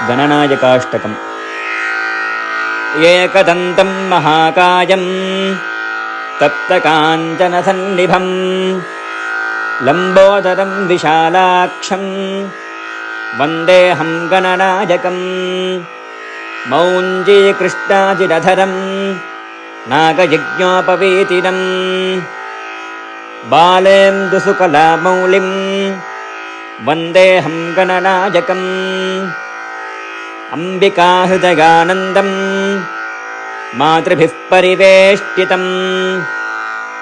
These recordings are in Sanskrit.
गणनायकाष्टकम्। एकदन्तं महाकायं तप्तकाञ्चनसन्निभं लम्बोदरं विशालाक्षं वन्देऽहं गणनायकं। मौञ्जीकृष्णाजिरधरं नागयज्ञोपवीतिनं बालेन्दुसुकलामौलिं वन्देऽहं गणनायकम्। अम्बिकाहृदयानन्दं मातृभिः परिवेष्टितं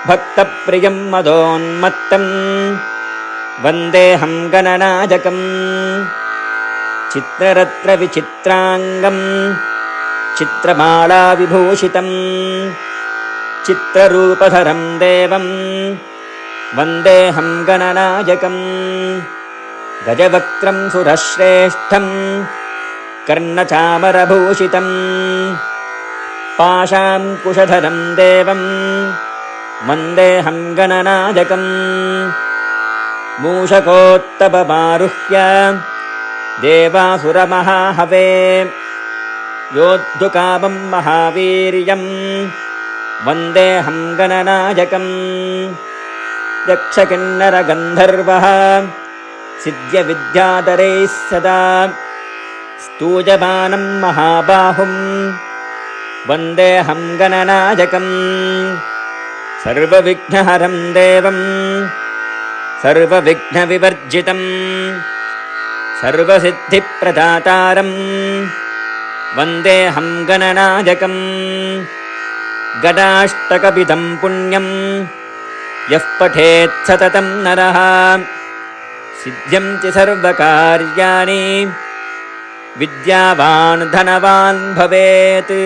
भक्तप्रियं मदोन्मत्तं वन्देऽहं गणनायकम्। चित्ररत्नविचित्राङ्गं चित्रमालाविभूषितं चित्ररूपधरं देवं वन्देऽहं गणनायकम्। गजवक्त्रं सुरश्रेष्ठं कर्णचामरभूषितं पाशाङ्कुशधरं देवं वन्देऽहं गणनायकम्। मूषकोत्तममारुह्य देवासुरमहाहवे योद्धुकामं महावीर्यं वन्देऽहं गणनायकम्। यक्षकिन्नरगन्धर्वः सिद्ध्यविद्याधरैः सदा स्तूयमानं महाबाहुं वन्देऽहं गणनायकम्। सर्वविघ्नहरं देवं सर्वविघ्नविवर्जितं सर्वसिद्धिप्रदातारं वन्देऽहं गणनायकम्। गणाष्टकमिदं पुण्यं यः पठेत् सततं नरः सिद्ध्यन्ति सर्वकार्याणि विद्यावान् धनवान् भवेत्।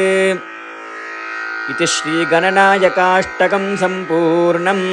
इति श्रीगणनायकाष्टकं सम्पूर्णम्।